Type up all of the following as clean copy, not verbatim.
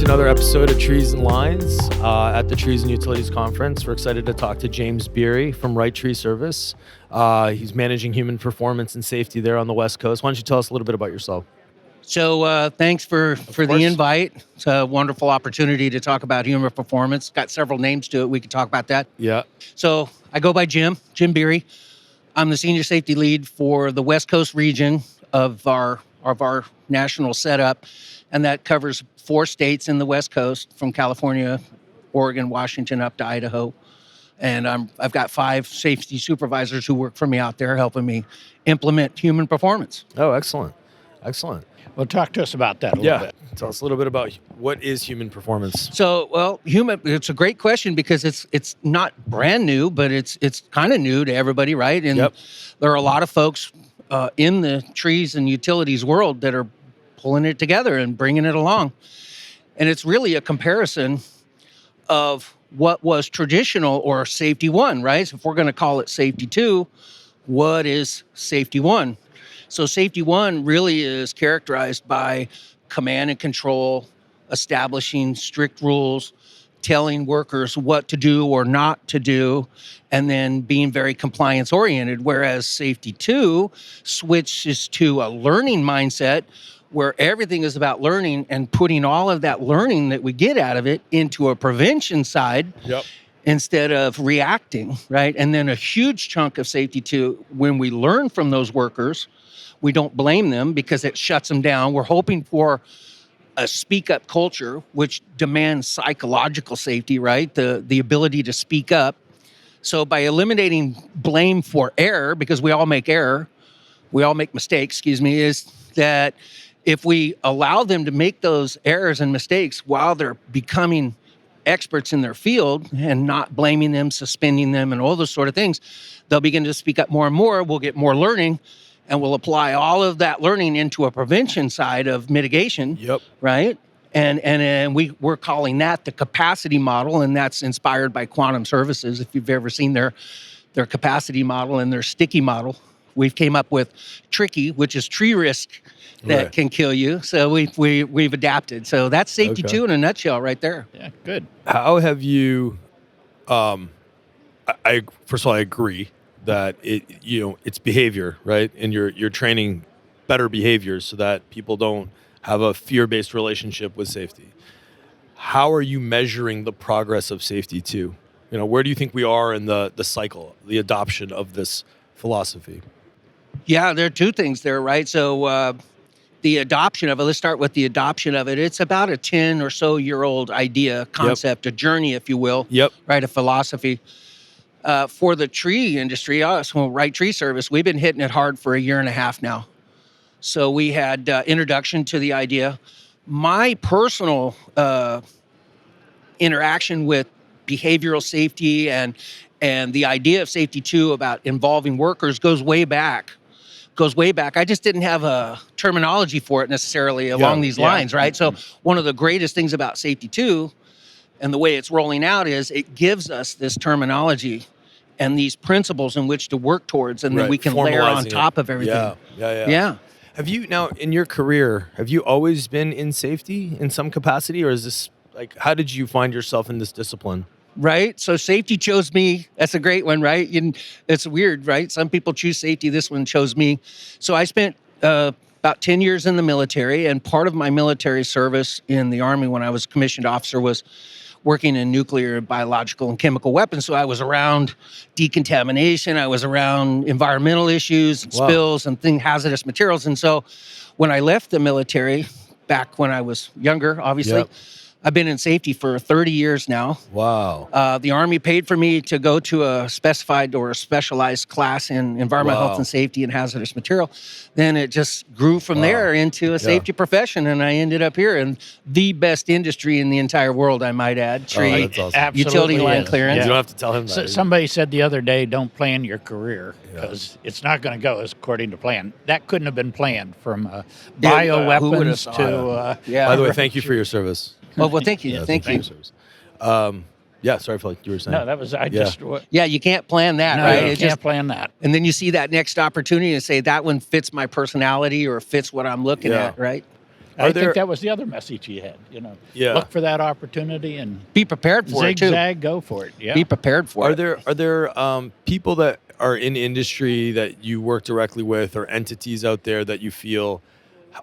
another episode of Trees and Lines at the Trees and Utilities Conference. We're excited to talk to James Beery from Wright Tree Service. He's managing human performance and safety there on the West Coast. Why don't you tell us a little bit about yourself? So thanks for the invite. It's a wonderful opportunity to talk about human performance. Got several names to it. We could talk about that. Yeah. So I go by Jim Beery. I'm the senior safety lead for the West Coast region of our national setup, and that covers 4 states in the West Coast, from California, Oregon, Washington, up to Idaho. And I've got 5 safety supervisors who work for me out there helping me implement human performance. Oh, excellent. Excellent. Well, talk to us about that a little bit. Tell us a little bit about what is human performance. So, it's a great question because it's not brand new, but it's kind of new to everybody, right? And there are a lot of folks in the trees and utilities world that are pulling it together and bringing it along. And it's really a comparison of what was traditional or safety 1, right? So if we're going to call it safety 2, what is safety 1? So safety 1 really is characterized by command and control, establishing strict rules, telling workers what to do or not to do, and then being very compliance oriented. Whereas safety 2 switches to a learning mindset where everything is about learning and putting all of that learning that we get out of it into a prevention side instead of reacting, right? And then a huge chunk of safety 2, when we learn from those workers, we don't blame them because it shuts them down. We're hoping for a speak-up culture, which demands psychological safety, right? The ability to speak up. So by eliminating blame for error, because we all make mistakes, is that if we allow them to make those errors and mistakes while they're becoming experts in their field and not blaming them, suspending them, and all those sort of things, they'll begin to speak up more and more. We'll get more learning, and we'll apply all of that learning into a prevention side of mitigation, right? And we're calling that the capacity model, and that's inspired by Quantum Services. If you've ever seen their capacity model and their sticky model, we've came up with tricky, which is tree risk that can kill you. So we've adapted. So that's safety 2 in a nutshell, right there. Yeah, good. How have you? First of all, I agree that it's behavior, right? And you're training better behaviors so that people don't have a fear-based relationship with safety. How are you measuring the progress of safety 2? Where do you think we are in the cycle, the adoption of this philosophy? Yeah, there are 2 things there, right? So the adoption of it, let's start with the adoption of it. It's about a 10 or so year old idea, concept, a journey, if you will, right? A philosophy. For the tree industry, Wright Tree Service, we've been hitting it hard for 1.5 years now. So we had introduction to the idea. My personal interaction with behavioral safety and the idea of safety 2 about involving workers goes way back. I just didn't have a terminology for it necessarily along these lines, right? Mm-hmm. So one of the greatest things about safety 2 and the way it's rolling out is it gives us this terminology and these principles in which to work towards, and then we can layer on top of everything. Yeah. Have you, now in your career, have you always been in safety in some capacity, or is this how did you find yourself in this discipline? Right. So safety chose me. That's a great one, right? And it's weird, right? Some people choose safety. This one chose me. So I spent about 10 years in the military, and part of my military service in the Army when I was a commissioned officer was working in nuclear, biological, and chemical weapons. So I was around decontamination. I was around environmental issues, and spills, and hazardous materials. And so when I left the military, back when I was younger, obviously, I've been in safety for 30 years now. Wow. The Army paid for me to go to a specified or a specialized class in environmental health and safety and hazardous material. Then it just grew from there into a safety profession, and I ended up here in the best industry in the entire world, I might add. Tree, awesome. utility line clearance. You don't have to tell him that. So somebody said the other day, don't plan your career because it's not going to go as according to plan. That couldn't have been planned from bioweapons to... By the way, thank you for your service. Oh, well, thank you. Thank you. Sorry for you were saying. No, that was, you can't plan that, right? You can't plan that. And then you see that next opportunity and say, that one fits my personality or fits what I'm looking at, right? I think that was the other message he had. Look for that opportunity and be prepared for it too. Zigzag, go for it. Yeah. Be prepared for it. Are there people that are in industry that you work directly with, or entities out there that you feel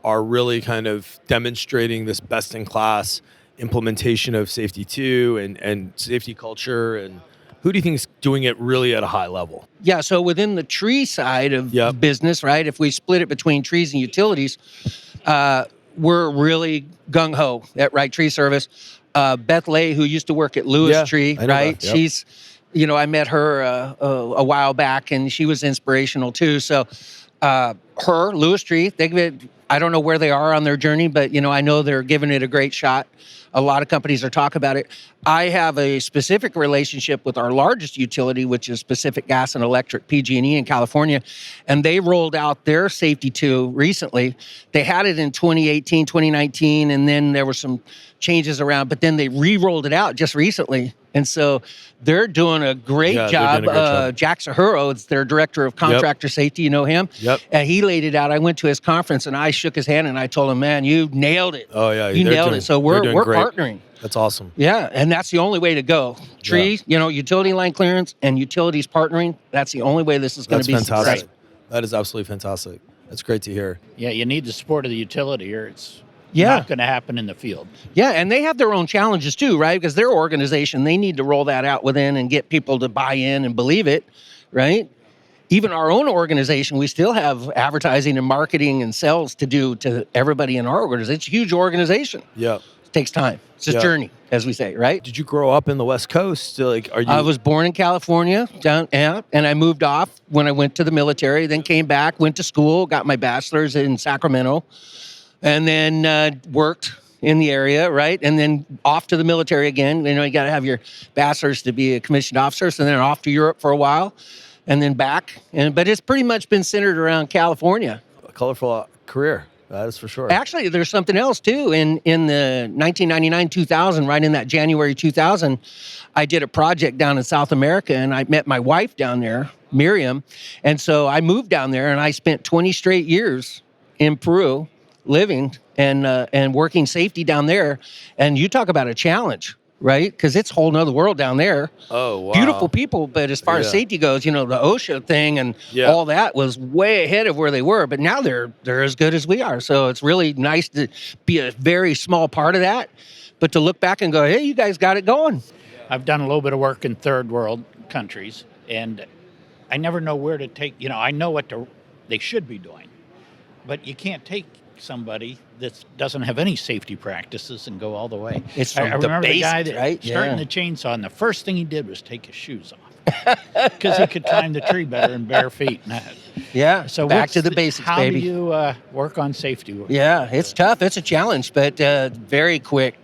are really kind of demonstrating this best in class implementation of safety 2 and safety culture, and who do you think is doing it really at a high level? Yeah, so within the tree side of business, right, if we split it between trees and utilities, we're really gung-ho at Wright Tree Service. Beth Lay, who used to work at Lewis Tree, right? Beth, she's, I met her a while back, and she was inspirational too. So Lewis Tree, I don't know where they are on their journey, but, I know they're giving it a great shot. A lot of companies are talking about it. I have a specific relationship with our largest utility, which is Pacific Gas and Electric, PG&E in California, and they rolled out their Safety 2 recently. They had it in 2018, 2019, and then there were some changes around, but then they re-rolled it out just recently. And so they're doing a great job. Jack Sahuro is their director of contractor safety. You know him? Yep. And he laid it out. I went to his conference and I shook his hand and I told him, man, you nailed it. Oh, yeah. You nailed it. So we're partnering. That's awesome. Yeah, and that's the only way to go. Trees, utility line clearance and utilities partnering, that's the only way this is going to be fantastic. successful. That is absolutely fantastic. That's great to hear. Yeah, you need the support of the utility, or it's not going to happen in the field. Yeah, and they have their own challenges too, right? Because their organization, they need to roll that out within and get people to buy in and believe it, right? Even our own organization, we still have advertising and marketing and sales to do to everybody in our organization. It's a huge organization. Yeah. It takes time. It's a journey, as we say, right? Did you grow up in the West Coast? I was born in California, and I moved off when I went to the military, then came back, went to school, got my bachelor's in Sacramento, and then worked in the area, right? And then off to the military again. You got to have your bachelor's to be a commissioned officer, so then off to Europe for a while, and then back. But it's pretty much been centered around California. A colorful career. That is for sure. Actually, there's something else too. In the 1999-2000, right in that January 2000, I did a project down in South America, and I met my wife down there, Miriam. And so I moved down there, and I spent 20 straight years in Peru living and working safety down there. And you talk about a challenge, right? Because it's a whole nother world down there. Oh, wow. Beautiful people, but as far as safety goes, the OSHA thing and all that was way ahead of where they were. But now they're as good as we are. So it's really nice to be a very small part of that, but to look back and go, hey, you guys got it going. I've done a little bit of work in third world countries, and I never know where to take, I know what they should be doing, but you can't take somebody that doesn't have any safety practices and go all the way. It's from I remember the the guy basics, that right? starting the chainsaw, and the first thing he did was take his shoes off because he could climb the tree better in bare feet. Yeah, so back to the basics, how baby. How do you work on safety? Yeah, it's tough. It's a challenge, but very quick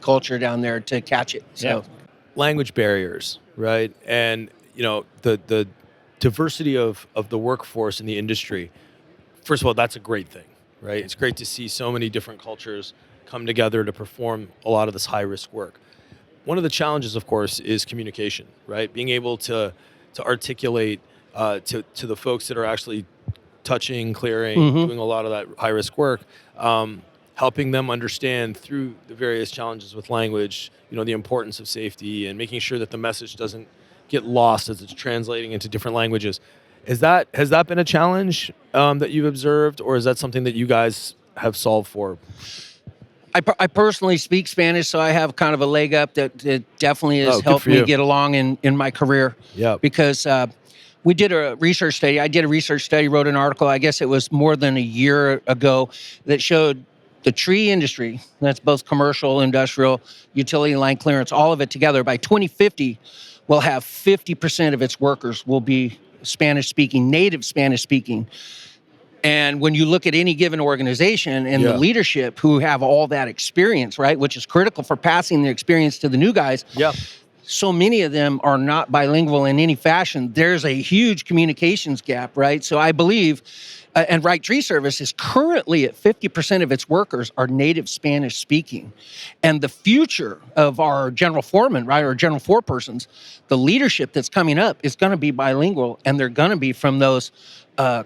culture down there to catch it. So, language barriers, right? And the diversity of the workforce in the industry. First of all, that's a great thing, right? It's great to see so many different cultures come together to perform a lot of this high-risk work. One of the challenges, of course, is communication, right? Being able to articulate to the folks that are actually touching, clearing, doing a lot of that high-risk work, helping them understand through the various challenges with language, the importance of safety and making sure that the message doesn't get lost as it's translating into different languages. Has that been a challenge that you've observed, or is that something that you guys have solved for? I personally speak Spanish, so I have kind of a leg up that definitely has helped me get along in my career. Yeah. Because we did a research study. I did a research study, wrote an article, I guess it was more than a year ago, that showed the tree industry, that's both commercial, industrial, utility line clearance, all of it together, by 2050, will have 50% of its workers will be Spanish-speaking, native Spanish-speaking. And when you look at any given organization and the leadership who have all that experience, right, which is critical for passing the experience to the new guys, so many of them are not bilingual in any fashion. There's a huge communications gap, right? So I believe, and Wright Tree Service is currently at 50% of its workers are native Spanish speaking. And the future of our general foreman, right, or general forepersons, the leadership that's coming up is going to be bilingual, and they're going to be from those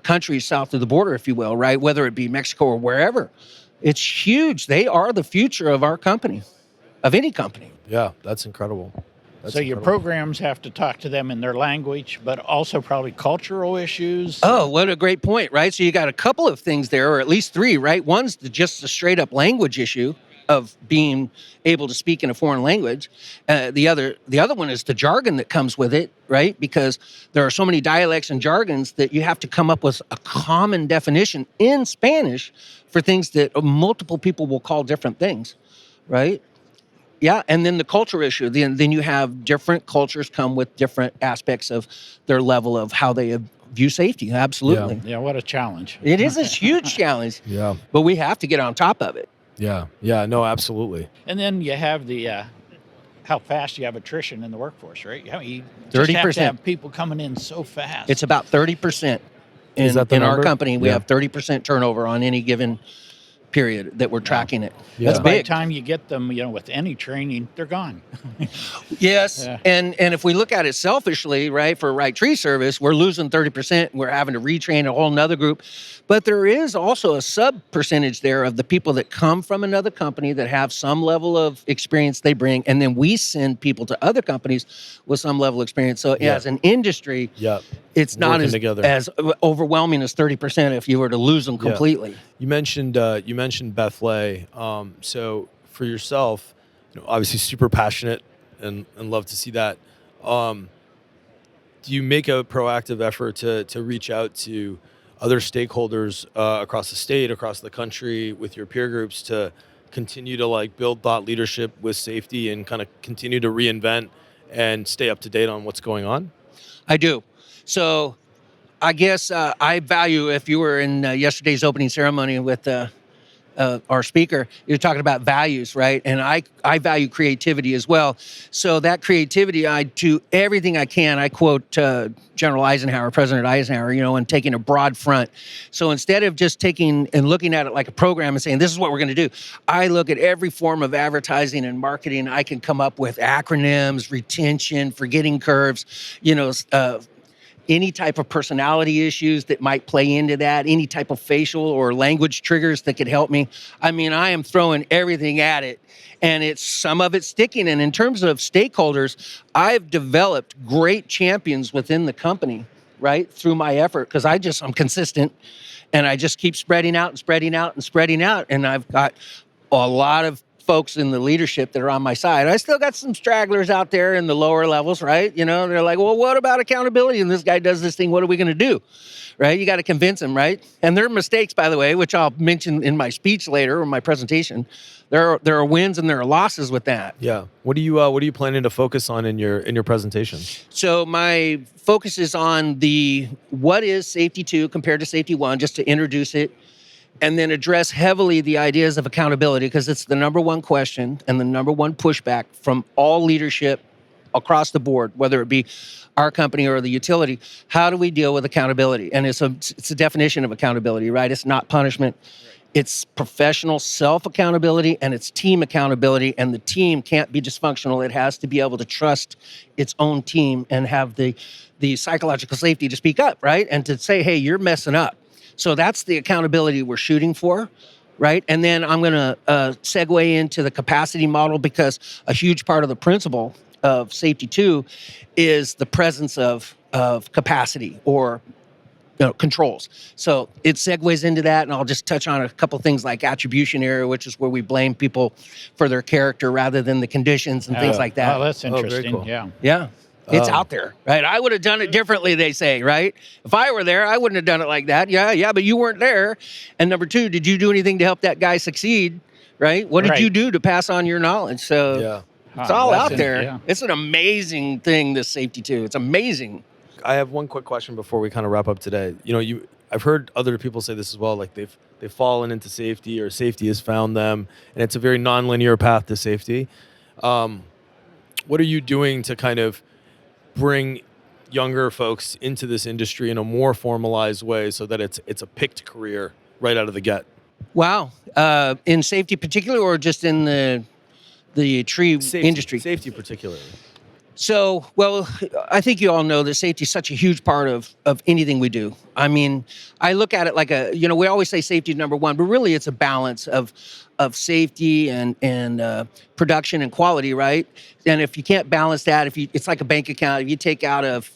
countries south of the border, if you will, right? Whether it be Mexico or wherever. It's huge. They are the future of our company, of any company. Yeah, that's incredible. That's So your incredible. programs have to talk to them in their language, but also probably cultural issues. Oh, what a great point, right? So you got a couple of things there, or at least three, right? One's just a straight up language issue of being able to speak in a foreign language. The other one is the jargon that comes with it, right? Because there are so many dialects and jargons that you have to come up with a common definition in Spanish for things that multiple people will call different things, right? Yeah, and then the culture issue. Then you have different cultures come with different aspects of their level of how they view safety. Absolutely. Yeah, what a challenge. It is a huge challenge. Yeah. But we have to get on top of it. Yeah. Yeah. No, absolutely. And then you have the how fast you have attrition in the workforce, right? You just have 30%. to have people coming in so fast. It's about 30% Is that the in our number? company. We Yeah. have 30% turnover on any given period that we're tracking it. Yeah. That's By the big. time you get them, with any training, they're gone. Yes, Yeah. and if we look at it selfishly, right, for Wright Tree Service, we're losing 30%. And we're having to retrain a whole nother group, but there is also a sub percentage there of the people that come from another company that have some level of experience they bring, and then we send people to other companies with some level of experience. So Yeah. as an industry, Yeah. it's not Working as together. as overwhelming as 30% if you were to lose them Yeah. completely. You mentioned Beth Lay. So for yourself, obviously super passionate and love to see that. Do you make a proactive effort to reach out to other stakeholders across the state, across the country, with your peer groups to continue to build thought leadership with safety and kind of continue to reinvent and stay up to date on what's going on? I do. So I guess I value, if you were in yesterday's opening ceremony with our speaker, you're talking about values, right? And I value creativity as well. So that creativity, I do everything I can. I quote General Eisenhower, President Eisenhower, and taking a broad front. So instead of just taking and looking at it like a program and saying, this is what we're going to do, I look at every form of advertising and marketing. I can come up with acronyms, retention, forgetting curves, any type of personality issues that might play into that, any type of facial or language triggers that could help me. I mean, I am throwing everything at it, and some of it's sticking. And in terms of stakeholders, I've developed great champions within the company, right, through my effort, because I'm consistent, and I just keep spreading out and spreading out and spreading out. And I've got a lot of folks in the leadership that are on my side. I still got some stragglers out there in the lower levels, right? They're like, well, what about accountability? And this guy does this thing. What are we going to do? Right? You got to convince them, right? And there are mistakes, by the way, which I'll mention in my speech later or my presentation. There are wins and there are losses with that. Yeah. What are you planning to focus on in your presentation? So my focus is on what is safety 2 compared to safety 1, just to introduce it, and then address heavily the ideas of accountability, because it's the number one question and the number one pushback from all leadership across the board, whether it be our company or the utility. How do we deal with accountability? And it's a definition of accountability, right? It's not punishment. It's professional self-accountability and it's team accountability, and the team can't be dysfunctional. It has to be able to trust its own team and have the psychological safety to speak up, right? And to say, hey, you're messing up. So that's the accountability we're shooting for, right? And then I'm going to segue into the capacity model, because a huge part of the principle of safety 2 is the presence of capacity or controls. So it segues into that, and I'll just touch on a couple things like attribution error, which is where we blame people for their character rather than the conditions and things like that. Oh, that's very interesting. cool. Yeah. Yeah. It's out there, right? I would have done it differently, they say, right? If I were there, I wouldn't have done it like that. Yeah, but you weren't there. And number 2, did you do anything to help that guy succeed, right? What did you do to pass on your knowledge? So Yeah. it's all That's out there. yeah. It's an amazing thing, this safety 2. It's amazing. I have one quick question before we kind of wrap up today. I've heard other people say this as well, like they've fallen into safety, or safety has found them, and it's a very nonlinear path to safety. What are you doing to kind of bring younger folks into this industry in a more formalized way so that it's a picked career right out of the get? Wow. In safety particular, or just in the tree Safety, industry? Safety particularly. So, well, I think you all know that safety is such a huge part of anything we do. I mean, I look at it like we always say safety is number one, but really it's a balance of safety and production and quality, right? And if you can't balance that, it's like a bank account. If you take out of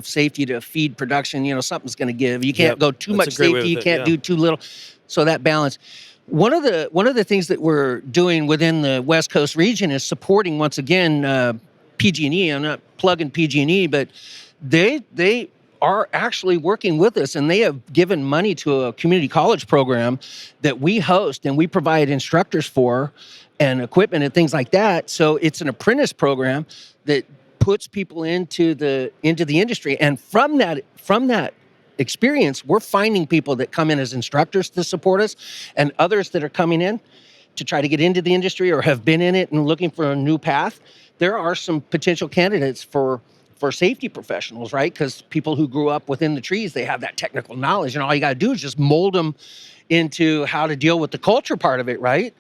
safety to feed production, something's going to give. You can't go too much safety. You can't do too little. So that balance. One of the things that we're doing within the West Coast region is supporting once again. PG&E. I'm not plugging PG&E, but they are actually working with us, and they have given money to a community college program that we host and we provide instructors for and equipment and things like that. So it's an apprentice program that puts people into the industry, and from that experience, we're finding people that come in as instructors to support us, and others that are coming in to try to get into the industry or have been in it and looking for a new path. There are some potential candidates for safety professionals, right? Because people who grew up within the trees, they have that technical knowledge, and all you got to do is just mold them into how to deal with the culture part of it, right?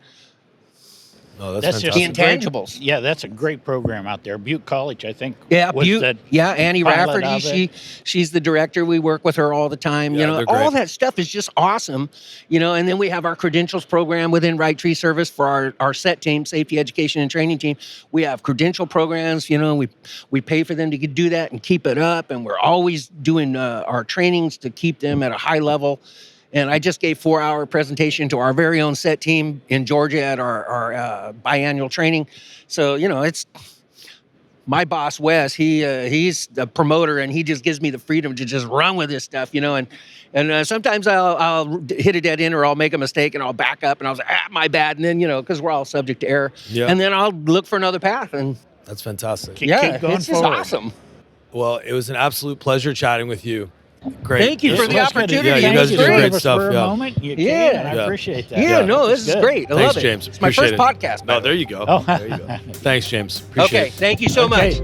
Oh, that's the fantastic. intangibles. Yeah, that's a great program out there. Butte College, I think. Yeah, was Butte. Yeah, Annie pilot Rafferty. of it. She's the director. We work with her all the time. Yeah, they're all great. that stuff is just awesome. And then we have our credentials program within Wright Tree Service for our SET team, Safety Education and Training team. We have credential programs. We pay for them to do that and keep it up, and we're always doing our trainings to keep them at a high level. And I just gave 4-hour presentation to our very own SET team in Georgia at our biannual training. So, it's my boss, Wes. He's the promoter, and he just gives me the freedom to just run with this stuff, And sometimes I'll hit a dead end, or I'll make a mistake, and I'll back up, and I'll say, my bad. And then, because we're all subject to error. Yeah. And then I'll look for another path. And That's fantastic. Keep going it's just forward. awesome. Well, it was an absolute pleasure chatting with you. Great. Thank you This for the was good. opportunity. Yeah, you Thank guys you are doing for great giving us stuff, for a yeah. moment. You Yeah. came, and I Yeah. appreciate that. Yeah, Yeah. this is good. great. I Thanks, love it. James. It's my Appreciate first it. podcast. No, there you go. Oh. There you go. Thanks, James. Appreciate Okay, it. thank you so much.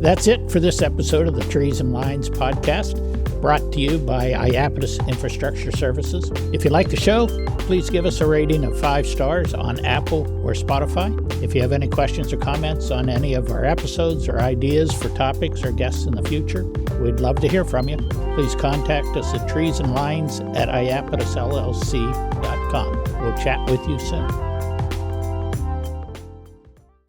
That's it for this episode of the Trees and Lines podcast, brought to you by Iapetus Infrastructure Services. If you like the show, please give us a rating of 5 stars on Apple or Spotify. If you have any questions or comments on any of our episodes or ideas for topics or guests in the future, we'd love to hear from you. Please contact us at treesandlines@iapetusllc.com. We'll chat with you soon.